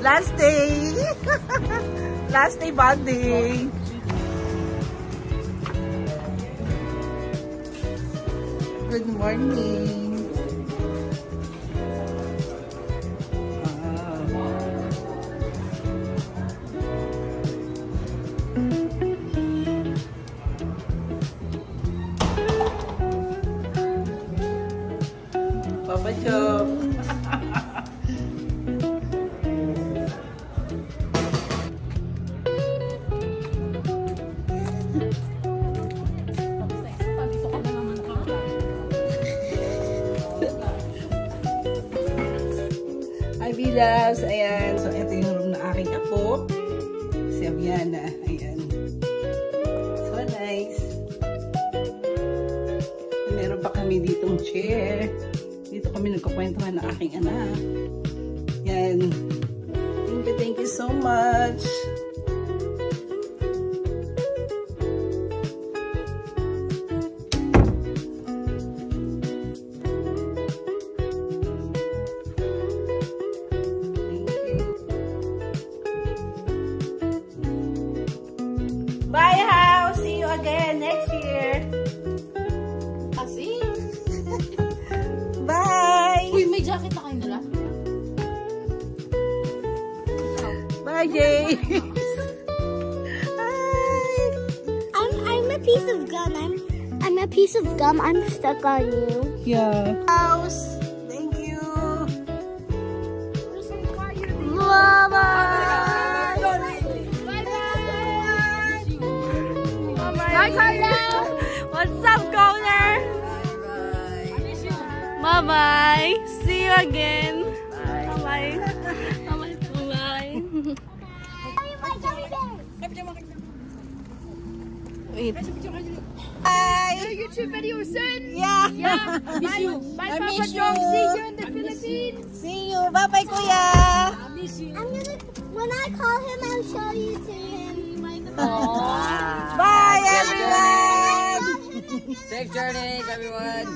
Last day. Last day bonding. Good morning. Papa Chop. Hi, Vilas. Ayan. So, ito yung room na aking apo. Si Aviana. Ayan. So, nice. Meron pa kami ditong chair. Dito kami nagkukwentuhan ng aking anak. Yan. Thank you so much. Bye, house. See you again next year. Kasi? Bye. Uy, may jacket na kayo nila? Bye, Jay. I'm a piece of gum. I'm a piece of gum. I'm stuck on you. Yeah. House. Thank you. Bye-bye. Bye, Carla! What's up, Goner? Bye-bye. See you again. Bye-bye. Bye-bye. Wait. Bye! YouTube video soon! Yeah. Yeah! Miss you! Bye, Papa John! See you in the Philippines! See you. Bye-bye, Kuya. Miss you! When I call him, I'll show you to him. Bye, everyone. Safe journeys, everyone.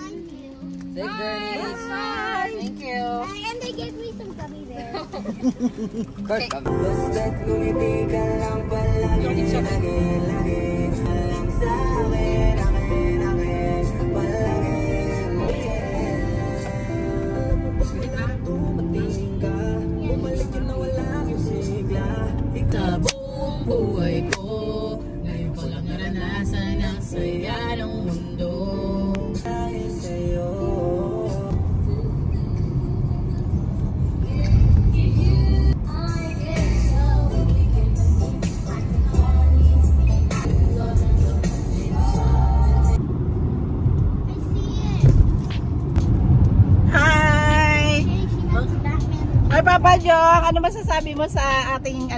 Safe journeys. Thank you. And they gave me some gummy bears. Basta't ngumiti ka lang palagi, lagi-lagi. Alam sa akin, palagi. Dumating ka, bumalik yun na wala akong sigla. Sa buong buhay ko, ngayon ko lang naranasan ang saya ng mundo. Dahil sa'yo. Hi. Hi, Papa Jong. Ano masasabi mo sa ating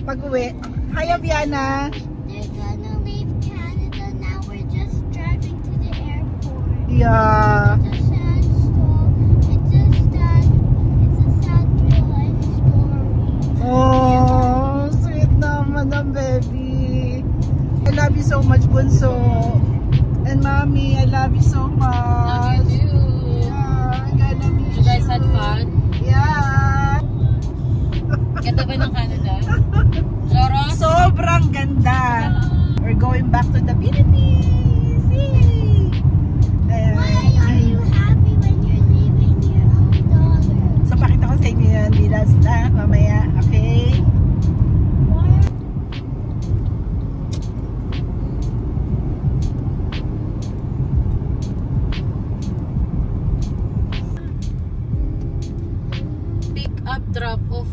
pag-uwi? Hi, Aviana. They're gonna leave Canada now. We're just driving to the airport. Yeah. It's a sad story. It's a sad real life story. Oh, sweet naman ang baby. I love you so much, Bunso. And Mommy, I love you so much. Love you too. Yeah, I gotta miss You guys had fun? Yeah. Ganda ba ng Canada? Loros? Sobrang ganda. We're going back to the Philippines. Yay! Why are you happy when you're leaving your own daughter? So, pakita ko sa inyo yan. Bilas na mamaya. Okay? Pick up, drop off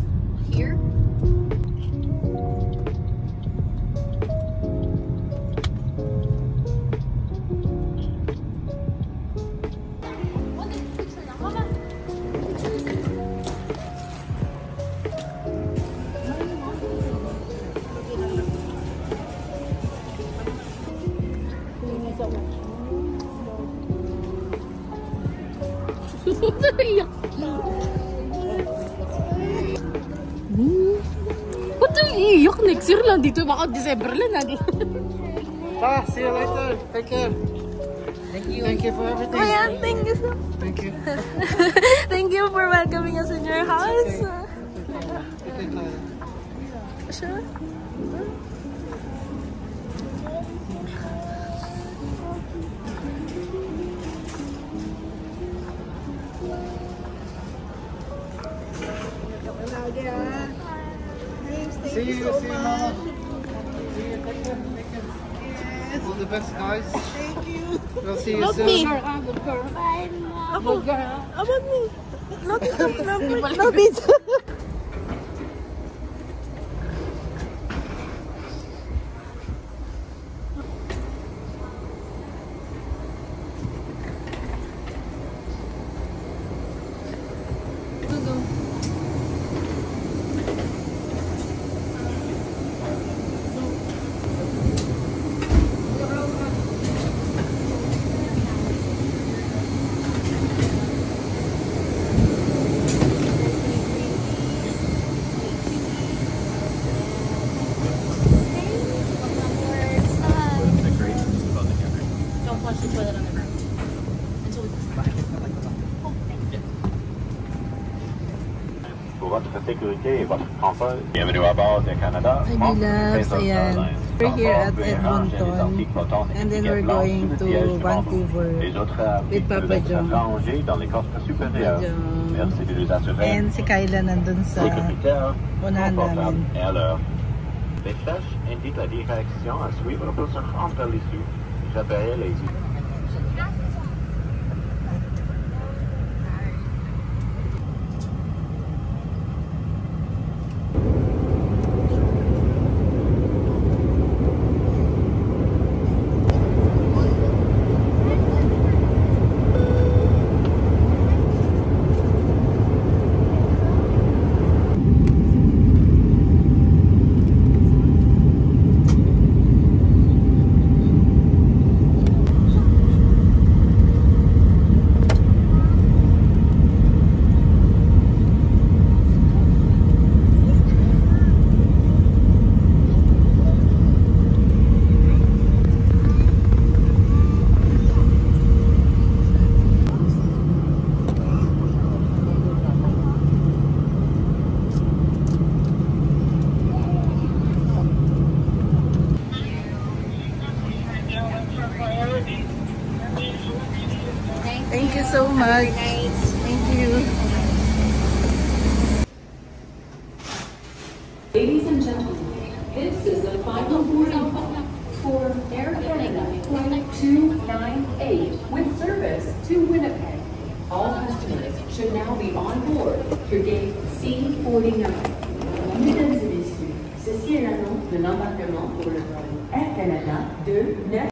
here? Naiyak. Ba't yung iiyak? Next year lang dito. Baka December lang natin. See you later. Take care. Thank you. Thank you for everything. Oh yeah, thank you so Thank you. Thank you for welcoming us in your house. Okay, Kyle. Sure. See you, Mama. See you, take care. Yes. All the best, guys. Thank you. We'll see you Not soon. me. Bye, Mom. Ako. About me. Not it. Not it. Don't flush the toilet on the ground. Until we Pour votre sécurité et votre confort, bienvenue à bord de Canada. Hi, beloveds. Ayan. We're here at Edmonton. And then we're going to Vancouver with Papa John. Dans les coffres supérieurs. Merci de nous assurer. And si Kyla nandun sa unahan namin. Et à l'heure. Les flèches indiquent la direction à suivre pour se rendre vers l'issue. Repérez les yeux. Thank you so much. Thank you. Ladies and gentlemen, this is the final boarding call for Air Canada Flight 298 with service to Winnipeg. All customers should now be on board through gate C49. Mesdames et messieurs, ceci est l'annonce de l'embarquement pour le vol Air Canada 298.